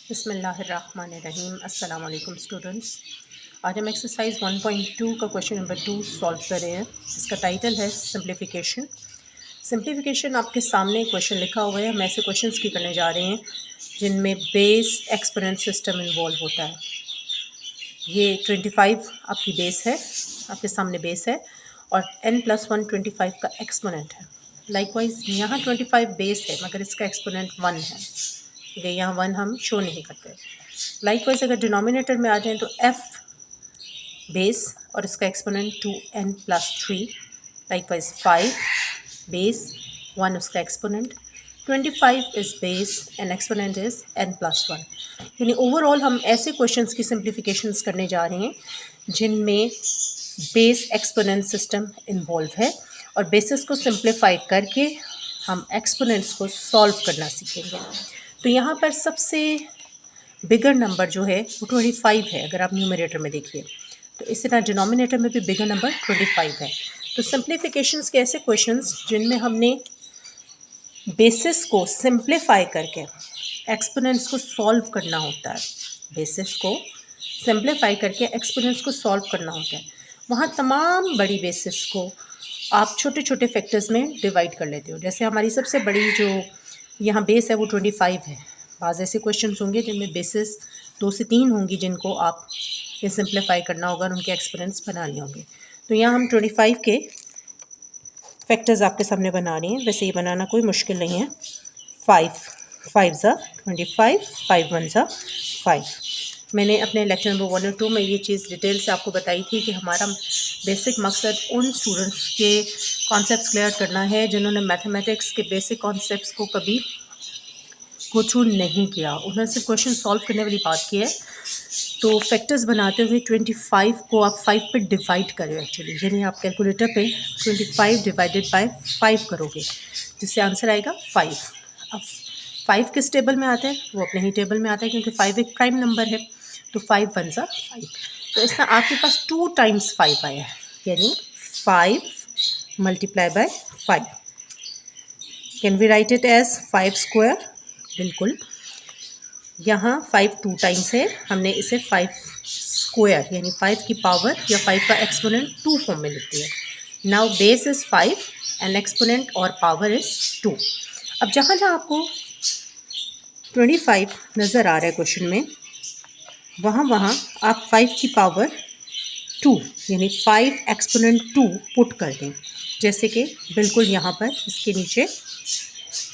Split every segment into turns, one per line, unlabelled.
बिस्मिल्लाहिर्रहमानिर्रहीम। अस्सलाम वालेकुम स्टूडेंट्स। आज हम एक्सरसाइज 1.2 का क्वेश्चन नंबर 2 सॉल्व कर रहे हैं। इसका टाइटल है सिंप्लीफिकेशन। सिंप्लीफिकेशन आपके सामने क्वेश्चन लिखा हुआ है। हम ऐसे क्वेश्चंस की करने जा रहे हैं जिनमें बेस एक्सपोनेंट सिस्टम इन्वॉल्व होता है। ये 25 आपकी बेस है, आपके सामने बेस है और n+1 25 का एक्सपोनेंट है। लाइकवाइज यहाँ 25 बेस है मगर इसका एक्सपोनेंट 1 है, ठीक है। यहाँ 1 हम शो नहीं करते। लाइकवाइज अगर डिनोमिनेटर में आ जाएँ तो f बेस और इसका एक्सपोनेंट 2n+3, लाइकवाइज 5 बेस 1 उसका exponent, 25 is base and exponent is n+1। यानी ओवरऑल हम ऐसे क्वेश्चंस की सिंप्लीफिकेशंस करने जा रहे हैं जिनमें बेस एक्सपोनेंट सिस्टम इन्वॉल्व है और बेसिस को सिंप्लीफाई करके हम एक्सपोनेंट्स को सॉल्व करना सीखेंगे। तो यहाँ पर सबसे बिगर नंबर जो है वो 25 है अगर आप न्यूमरेटर में देखिए, तो इसी तरह डिनोमिनेटर में भी बिगर नंबर 25 है। तो सिंप्लीफिकेशंस के ऐसे क्वेश्चंस जिनमें हमने बेसिस को सिंप्लीफाई करके एक्सपोनेंट्स को सॉल्व करना होता है, बेसिस को सिंप्लीफाई करके एक्सपोनेंट्स को सॉल्व करना होता है, वहाँ तमाम बड़ी बेसिस को आप छोटे छोटे फैक्टर्स में डिवाइड कर लेते हो। जैसे हमारी सबसे बड़ी जो यहाँ बेस है वो 25 है। बाज़ ऐसे क्वेश्चंस होंगे जिनमें बेसिस 2 से 3 होंगी जिनको आप ये सिंप्लीफाई करना होगा और उनके एक्सपोनेंट्स बनाने होंगे। तो यहाँ हम 25 के फैक्टर्स आपके सामने बना रही हैं। वैसे ये बनाना कोई मुश्किल नहीं है। 5 ज़ा 25, 5 1 ज़ा 5। मैंने अपने लेक्चर नंबर 1 और 2 में ये चीज़ डिटेल से आपको बताई थी कि हमारा बेसिक मकसद उन स्टूडेंट्स के कॉन्सेप्ट्स क्लियर करना है जिन्होंने मैथमेटिक्स के बेसिक कॉन्सेप्ट्स को कभी गो थ्रू नहीं किया। उन्होंने सिर्फ क्वेश्चन सॉल्व करने वाली बात की है। तो फैक्टर्स बनाते हुए 25 को आप 5 पे डिवाइड करें एक्चुअली, यानी आप कैलकुलेटर पे 25 डिवाइडेड बाय 5 करोगे जिससे आंसर आएगा 5। अब 5 किस टेबल में आता है, वो अपने ही टेबल में आता है क्योंकि 5 एक प्राइम नंबर है। तो 5 1 ज़ा 5, तो इसमें आपके पास 2 टाइम्स 5 आया है, यानी 5 multiply by 5। Can we write it as 5 square? बिल्कुल। यहाँ 5 2 टाइम्स है, हमने इसे 5 स्क्वायर यानी 5 की पावर या 5 का एक्सपोनेंट 2 फॉर्म में लिख दिया। Now base is 5 and exponent और पावर इज़ 2। अब जहाँ जहाँ आपको 25 नज़र आ रहा है क्वेश्चन में, वहाँ वहाँ आप 5 की पावर 2 यानी 5 एक्सपोनेंट 2 पुट कर दें। जैसे कि बिल्कुल यहाँ पर इसके नीचे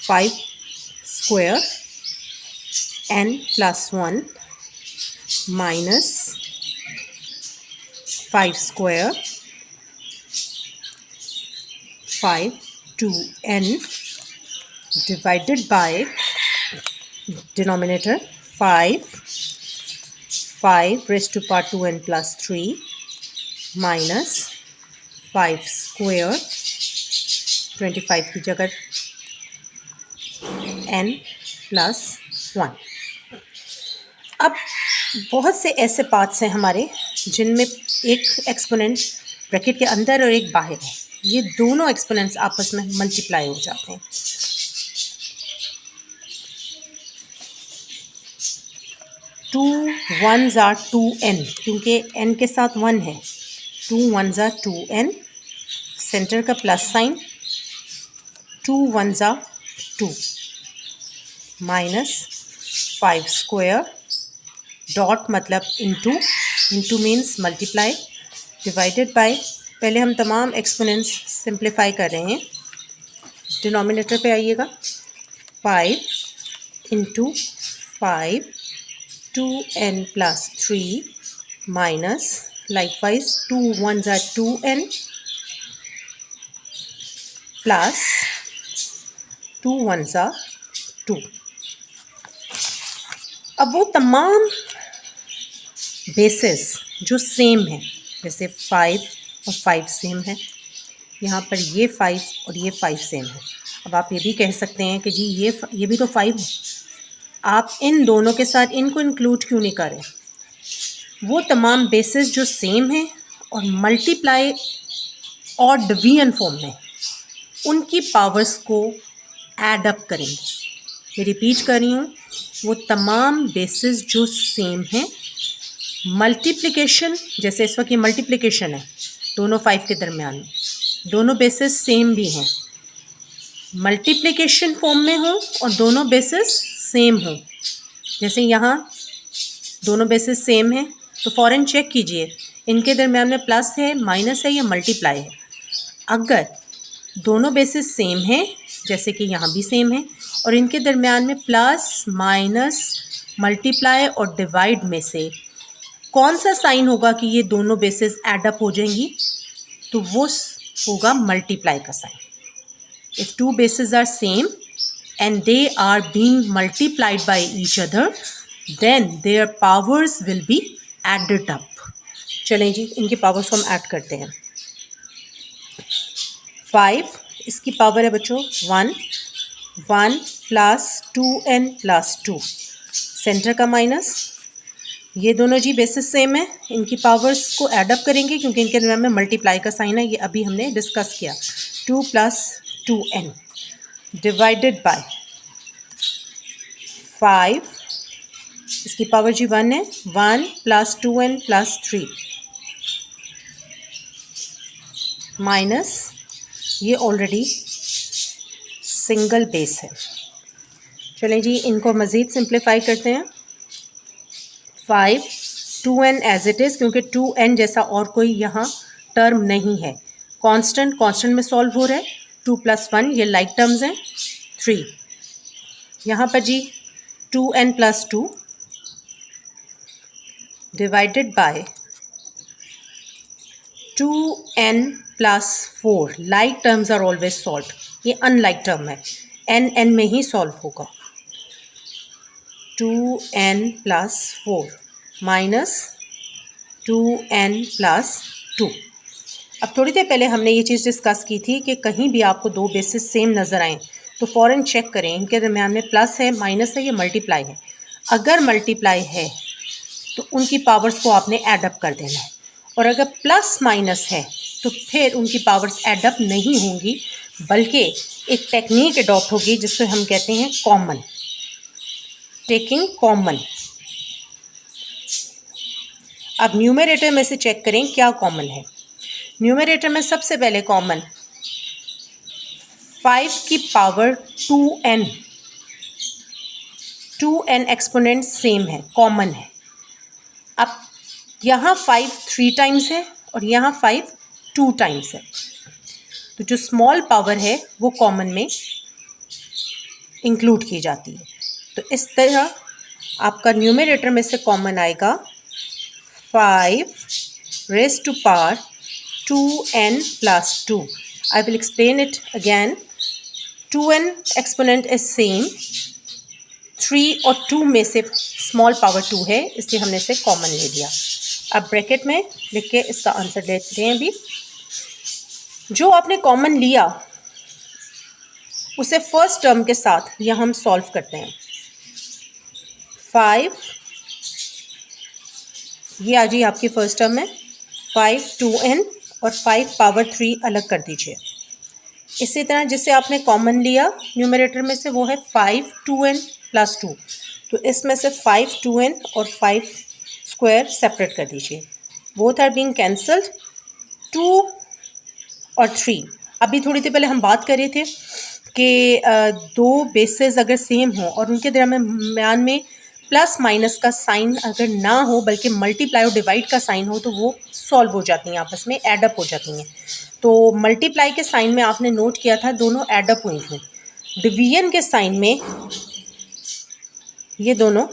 5 square n+1 minus 5 square 5 2n divided by denominator 5 raise to power 2n+3 minus 5 square 25 की जगह n+1। अब बहुत से ऐसे पार्ट्स हैं हमारे जिनमें एक एक्सपोनेंट ब्रैकेट के अंदर और एक बाहर है। ये दोनों एक्सपोनेंट्स आपस में मल्टीप्लाई हो जाते हैं। 2 1 ज़ा 2n, क्योंकि n के साथ 1 है। 2 1 ज़ा 2n, सेंटर का प्लस साइन, 2 1 ज़ा 2 माइनस 5 स्क्वायर डॉट मतलब into means multiply divided by, पहले हम तमाम एक्सपोनेंट्स सिंप्लीफाई कर रहे हैं। डिनोमिनेटर पे आइएगा, 5 इंटू 5 2n+3 माइनस लाइकवाइज 2 1 ज़ा 2n प्लस 2 1 ज़ा 2। अब वो तमाम बेसिस जो सेम है, जैसे 5 और 5 सेम है, यहाँ पर ये 5 और ये 5 सेम है। अब आप ये भी कह सकते हैं कि जी ये भी तो 5 है, आप इन दोनों के साथ इनको इंक्लूड क्यों नहीं करें? वो तमाम बेसिस जो सेम है और मल्टीप्लाई और डिवीजन फॉर्म में, उनकी पावर्स को ऐड अप करेंगे, ये रिपीट कर रही हूँ, वो तमाम बेसिस जो सेम हैं, मल्टीप्लिकेशन जैसे इस वक्त ये मल्टीप्लिकेशन है दोनों 5 के दरमियान में, दोनों बेसिस सेम भी हैं, मल्टीप्लिकेशन फॉर्म में हो और दोनों बेसिस सेम हो। जैसे यहाँ दोनों बेसिस सेम हैं तो फ़ौरन चेक कीजिए इनके दरमियान में प्लस है, माइनस है या मल्टीप्लाई है। अगर दोनों बेसिस सेम हैं, जैसे कि यहाँ भी सेम है, और इनके दरमियान में प्लस माइनस मल्टीप्लाई और डिवाइड में से कौन सा साइन होगा कि ये दोनों बेसिस एडअप हो जाएंगी, तो वो होगा मल्टीप्लाई का sign. If two bases are same and they are being multiplied by each other, then their powers will be added up. चलें जी, इनकी पावर्स को हम ऐड करते हैं। 5 इसकी पावर है बच्चों 1, 1 प्लस 2n प्लस 2, सेंटर का माइनस, ये दोनों जी बेसिस सेम है, इनकी पावर्स को ऐडअप करेंगे क्योंकि इनके दरम्यान में मल्टीप्लाई का साइन है, ये अभी हमने डिस्कस किया। 2 प्लस 2n डिवाइडेड बाय 5, इसकी पावर जी 1 है, 1 प्लस 2n प्लस 3 माइनस, ये ऑलरेडी सिंगल बेस है। चलें जी, इनको मज़ीद सिंप्लीफाई करते हैं। 5 2n एज इट इज़, क्योंकि 2n जैसा और कोई यहाँ टर्म नहीं है, कांस्टेंट कांस्टेंट में सॉल्व हो रहा है। 2 प्लस 1 ये लाइक टर्म्स हैं। 3 यहाँ पर जी 2n plus 2 divided by 2n plus 4, like terms are always solve, ये अनलाइक टर्म है, n में ही सॉल्व होगा। 2n plus 4 minus 2n plus 2। अब थोड़ी देर पहले हमने ये चीज़ डिस्कस की थी कि कहीं भी आपको दो बेसिस सेम नज़र आएँ तो फ़ौरन चेक करें इनके दरमियान में प्लस है, माइनस है या मल्टीप्लाई है। अगर मल्टीप्लाई है तो उनकी पावर्स को आपने एडअप कर देना है, और अगर प्लस माइनस है तो फिर उनकी पावर्स एडअप नहीं होंगी, बल्कि एक टेक्निक अडॉप्ट होगी जिसको हम कहते हैं कॉमन, टेकिंग कॉमन। अब न्यूमरेटर में से चेक करें क्या कॉमन है। न्यूमरेटर में सबसे पहले कॉमन 5 की power 2n, 2n exponent same है, कॉमन है। अब यहाँ 5 3 टाइम्स है और यहाँ 5 2 टाइम्स है, तो जो स्मॉल पावर है वो कॉमन में इंक्लूड की जाती है। तो इस तरह आपका न्यूमरेटर में से कॉमन आएगा 5 raise to power 2n plus 2. I will explain it again. 2n exponent is same. 3 और 2 में से स्मॉल पावर 2 है, इसलिए हमने इसे कॉमन ले लिया। अब ब्रैकेट में लिख के इसका आंसर देते हैं। अभी जो आपने कॉमन लिया उसे फर्स्ट टर्म के साथ यह हम सॉल्व करते हैं। 5 ये आ जी आपकी फर्स्ट टर्म है, 5 2n और 5 पावर 3 अलग कर दीजिए। इसी तरह जिससे आपने कॉमन लिया न्यूमरेटर में से वो है 5 2n प्लस 2, तो इसमें से 5 2n और 5 स्क्वायर सेपरेट कर दीजिए। बोथ आर बीइंग कैंसल्ड, 2 और 3। अभी थोड़ी देर पहले हम बात कर रहे थे कि दो बेसेस अगर सेम हो और उनके दरमियान में प्लस माइनस का साइन अगर ना हो बल्कि मल्टीप्लाई और डिवाइड का साइन हो तो वो सॉल्व हो जाती हैं, आपस में एडअप हो जाती हैं। तो मल्टीप्लाई के साइन में आपने नोट किया था दोनों एडअप हुई थी, डिवीजन के साइन में ये दोनों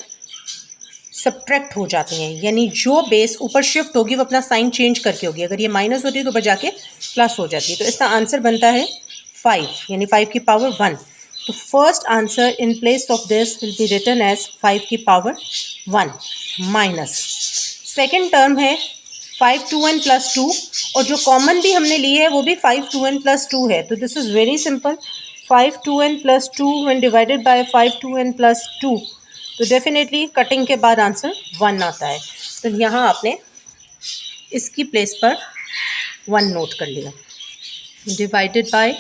सब्ट्रैक्ट हो जाती हैं, यानी जो बेस ऊपर शिफ्ट होगी वो अपना साइन चेंज करके होगी। अगर ये माइनस होती है तो ऊपर जाके प्लस हो जाती है। तो इसका आंसर बनता है 5, यानी 5 की पावर 1। तो first answer in place of this will be written as 5 की पावर 1 माइनस, सेकेंड टर्म है 5 2n प्लस 2, और जो कॉमन भी हमने ली है वो भी 5 2n प्लस 2 है। तो this is very simple, 5 2n plus 2 when divided by 5 2n plus 2, तो डेफिनेटली कटिंग के बाद आंसर 1 आता है। तो यहाँ आपने इसकी प्लेस पर 1 नोट कर लिया, डिवाइडेड बाय,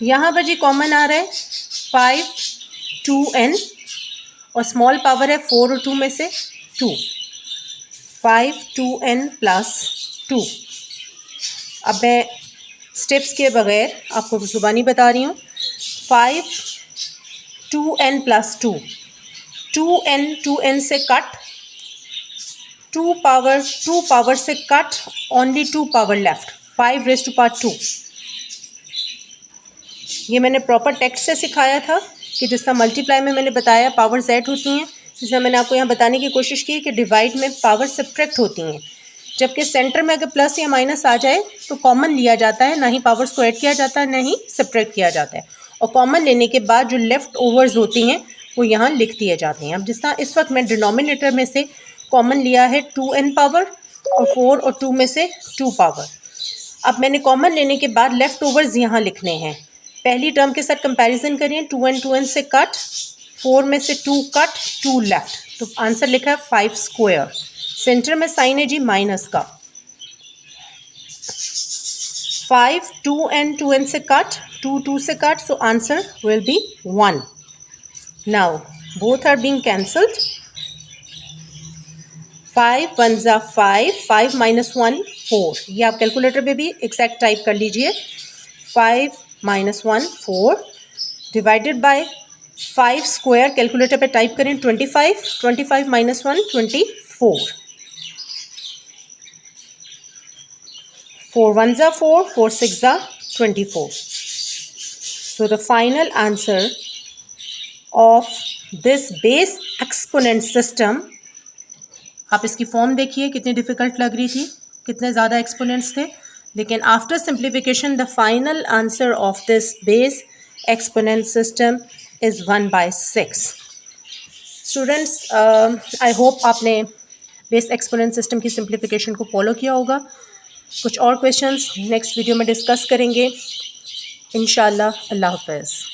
यहाँ पर जी कॉमन आ रहा है 5 2n और स्मॉल पावर है 4 और 2 में से 2, 5 2n प्लस 2। अब मैं स्टेप्स के बगैर आपको ज़ुबानी बता रही हूँ। 5 2n प्लस 2, 2n से कट, 2 पावर से cut, only 2 power left, 5 raise to power 2। ये मैंने प्रॉपर टेक्स्ट से सिखाया था कि जिस तरह मल्टीप्लाई में मैंने बताया पावर जेड होती हैं, जिस तरह मैंने आपको यहाँ बताने की कोशिश की कि डिवाइड में पावर सब्ट्रैक्ट होती हैं, जबकि सेंटर में अगर प्लस या माइनस आ जाए तो कॉमन लिया जाता है, ना ही पावर्स को ऐड किया जाता है, ना ही सब्ट्रैक्ट किया जाता है। और कॉमन लेने के बाद जो लेफ़्ट ओवर्स होती हैं वो यहाँ लिख दिए जाते हैं। अब जिस तरह इस वक्त मैं डिनोमिनेटर में से कॉमन लिया है 2n पावर और 4 और 2 में से 2 पावर। अब मैंने कॉमन लेने के बाद लेफ़्ट ओवर्स यहाँ लिखने हैं। पहली टर्म के साथ कंपैरिजन करें, 2n से कट, 4 में से 2 कट, 2 लेफ्ट, तो आंसर लिखा है 5 स्क्वायर। सेंटर में साइन है जी माइनस का। 5 2n से कट, 2 से cut, so answer will be 1. Now both are being cancelled. 5 1s are 5, 5 minus 1 4। ये आप कैलकुलेटर पे भी एग्जैक्ट टाइप कर लीजिए। 5 minus 1 4 divided by 5 square, calculator पे टाइप करें 25, 25 minus 1 24, 4 1s are 4, 4 6s are 24. So the final answer of this base exponent system, आप इसकी फॉर्म देखिए कितनी डिफ़िकल्ट लग रही थी, कितने ज़्यादा एक्सपोनेंट्स थे, लेकिन after simplification the final answer of this base exponent system is 1/6। Students, I hope आपने बेस एक्सपोनेंट सिस्टम की सिंप्लीफिकेशन को फॉलो किया होगा। कुछ और क्वेश्चंस नेक्स्ट वीडियो में डिस्कस करेंगे इंशाल्लाह। अल्लाह हाफ़िज़।